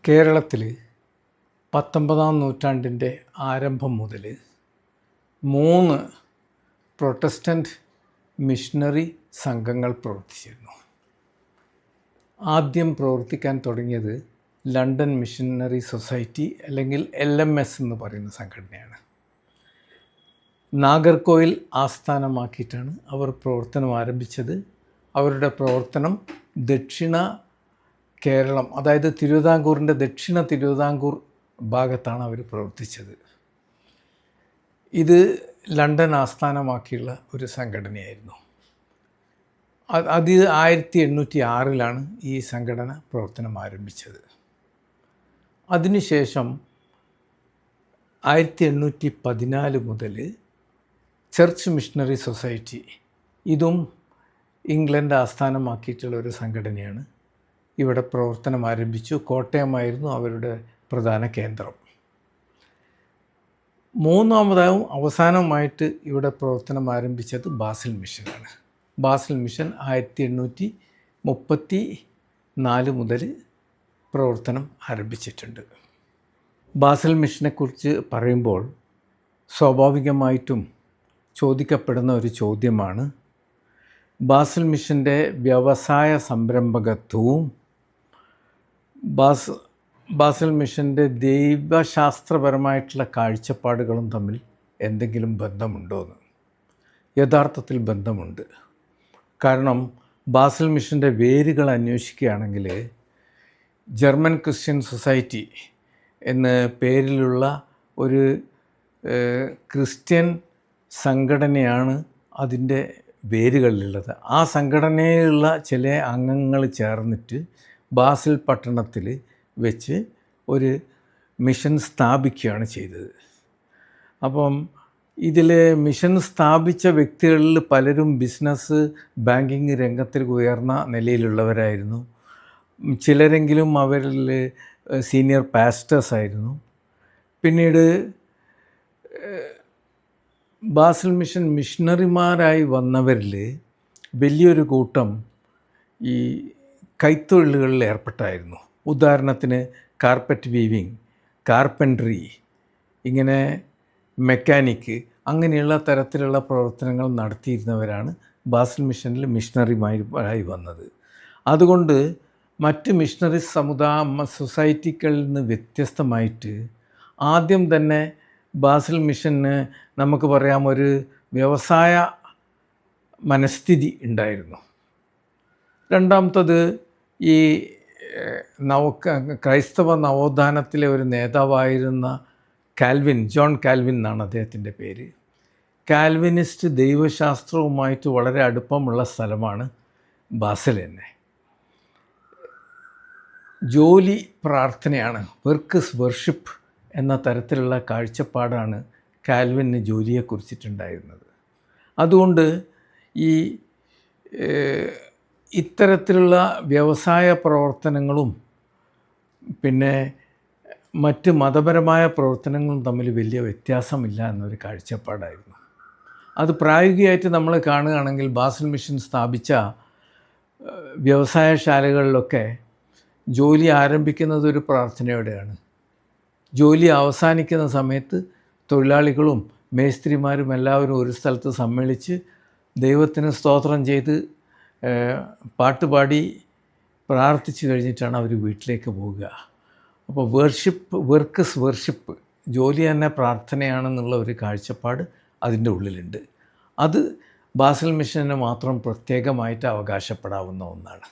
കേരളത്തിൽ 19-ാം നൂറ്റാണ്ടിൻ്റെ ആരംഭം മുതൽ 3 പ്രൊട്ടസ്റ്റൻ്റ് മിഷണറി സംഘങ്ങൾ പ്രവർത്തിച്ചിരുന്നു. ആദ്യം പ്രവർത്തിക്കാൻ തുടങ്ങിയത് ലണ്ടൻ മിഷണറി സൊസൈറ്റി അല്ലെങ്കിൽ LMS എന്ന് പറയുന്ന സംഘടനയാണ്. നാഗർകോയിൽ ആസ്ഥാനമാക്കിയിട്ടാണ് അവർ പ്രവർത്തനം ആരംഭിച്ചത്. അവരുടെ പ്രവർത്തനം ദക്ഷിണ കേരളം, അതായത് തിരുവിതാംകൂറിൻ്റെ ദക്ഷിണ തിരുവിതാംകൂർ ഭാഗത്താണ് അവർ പ്രവർത്തിച്ചത്. ഇത് ലണ്ടൻ ആസ്ഥാനമാക്കിയുള്ള ഒരു സംഘടനയായിരുന്നു. അത് 1806 ഈ സംഘടന പ്രവർത്തനം ആരംഭിച്ചത്. അതിനുശേഷം 1814 മുതൽ ചർച്ച് മിഷണറി സൊസൈറ്റി, ഇതും ഇംഗ്ലണ്ട് ആസ്ഥാനമാക്കിയിട്ടുള്ള ഒരു സംഘടനയാണ്, ഇവിടെ പ്രവർത്തനം ആരംഭിച്ചു. കോട്ടയമായിരുന്നു അവരുടെ പ്രധാന കേന്ദ്രം. മൂന്നാമതായും അവസാനമായിട്ട് ഇവിടെ പ്രവർത്തനം ആരംഭിച്ചത് ബാസിൽ മിഷനാണ്. ബാസിൽ മിഷൻ 1834 മുതൽ പ്രവർത്തനം ആരംഭിച്ചിട്ടുണ്ട്. ബാസിൽ മിഷനെക്കുറിച്ച് പറയുമ്പോൾ സ്വാഭാവികമായിട്ടും ചോദിക്കപ്പെടുന്ന ഒരു ചോദ്യമാണ് ബാസിൽ മിഷൻ്റെ വ്യവസായ സംരംഭകത്വവും ബാസിൽ മിഷൻ്റെ ദൈവശാസ്ത്രപരമായിട്ടുള്ള കാഴ്ചപ്പാടുകളും തമ്മിൽ എന്തെങ്കിലും ബന്ധമുണ്ടോ എന്ന്. യഥാർത്ഥത്തിൽ ബന്ധമുണ്ട്. കാരണം ബാസിൽ മിഷൻ്റെ വേരുകൾ അന്വേഷിക്കുകയാണെങ്കിൽ ജർമ്മൻ ക്രിസ്ത്യൻ സൊസൈറ്റി എന്ന പേരിലുള്ള ഒരു ക്രിസ്ത്യൻ സംഘടനയാണ് അതിൻ്റെ വേരുകളിലുള്ളത്. ആ സംഘടനയിലുള്ള ചില അംഗങ്ങൾ ചേർന്നിട്ട് ബാസിൽ പട്ടണത്തിൽ വെച്ച് ഒരു മിഷൻ സ്ഥാപിക്കുകയാണ് ചെയ്തത്. അപ്പം ഇതിൽ മിഷൻ സ്ഥാപിച്ച വ്യക്തികളിൽ പലരും ബിസിനസ്, ബാങ്കിങ് രംഗത്തിൽ ഉയർന്ന നിലയിലുള്ളവരായിരുന്നു. ചിലരെങ്കിലും അവരിൽ സീനിയർ പാസ്റ്റേഴ്സ് ആയിരുന്നു. പിന്നീട് ബാസിൽ മിഷൻ മിഷണറിമാരായി വന്നവരിൽ വലിയൊരു കൂട്ടം ഈ കൈത്തൊഴിലുകളിൽ ഏർപ്പെട്ടായിരുന്നു. ഉദാഹരണത്തിന് കാർപ്പറ്റ് വീവിങ്, കാർപ്പൻട്രി, ഇങ്ങനെ മെക്കാനിക്ക്, അങ്ങനെയുള്ള തരത്തിലുള്ള പ്രവർത്തനങ്ങൾ നടത്തിയിരുന്നവരാണ് ബാസിൽ മിഷനിൽ മിഷണറിമാരായി വന്നത്. അതുകൊണ്ട് മറ്റ് മിഷണറി സൊസൈറ്റികളിൽ നിന്ന് വ്യത്യസ്തമായിട്ട് ആദ്യം തന്നെ ബാസിൽ മിഷന് നമുക്ക് പറയാം ഒരു വ്യവസായ മനസ്ഥിതി ഉണ്ടായിരുന്നു. രണ്ടാമത്തത് ഈ ക്രൈസ്തവ നവോത്ഥാനത്തിലെ ഒരു നേതാവായിരുന്ന കാൽവിൻ, ജോൺ കാൽവിൻ എന്നാണ് അദ്ദേഹത്തിൻ്റെ പേര്. കാൽവിനിസ്റ്റ് ദൈവശാസ്ത്രവുമായിട്ട് വളരെ അടുപ്പമുള്ള സ്ഥലമാണ് ബാസിൽ തന്നെ. ജോലി പ്രാർത്ഥനയാണ്, വർക്ക് ഇസ് വർഷിപ്പ് എന്ന തരത്തിലുള്ള കാഴ്ചപ്പാടാണ് കാൽവിന് ജോലിയെക്കുറിച്ചിട്ടുണ്ടായിരുന്നത്. അതുകൊണ്ട് ഈ ഇത്തരത്തിലുള്ള വ്യവസായ പ്രവർത്തനങ്ങളും പിന്നെ മറ്റ് മതപരമായ പ്രവർത്തനങ്ങളും തമ്മിൽ വലിയ വ്യത്യാസമില്ല എന്നൊരു കാഴ്ചപ്പാടായിരുന്നു. അത് പ്രായോഗികമായിട്ട് നമ്മൾ കാണുകയാണെങ്കിൽ ബാസിൽ മിഷൻ സ്ഥാപിച്ച വ്യവസായശാലകളിലൊക്കെ ജോലി ആരംഭിക്കുന്നത് ഒരു പ്രാർത്ഥനയോടെയാണ്. ജോലി അവസാനിക്കുന്ന സമയത്ത് തൊഴിലാളികളും മേസ്ത്രിമാരും എല്ലാവരും ഒരു സ്ഥലത്ത് സമ്മേളിച്ച് ദൈവത്തിന് സ്തോത്രം ചെയ്ത് പാട്ടുപാടി പ്രാർത്ഥിച്ച് കഴിഞ്ഞിട്ടാണ് അവർ വീട്ടിലേക്ക് പോവുക. അപ്പോൾ വർക്ക് ഇസ് വർഷിപ്പ്, ജോലി തന്നെ പ്രാർത്ഥനയാണെന്നുള്ള ഒരു കാഴ്ചപ്പാട് അതിൻ്റെ ഉള്ളിലുണ്ട്. അത് ബാസിൽ മിഷന് മാത്രം പ്രത്യേകമായിട്ട് അവകാശപ്പെടാവുന്ന ഒന്നാണ്.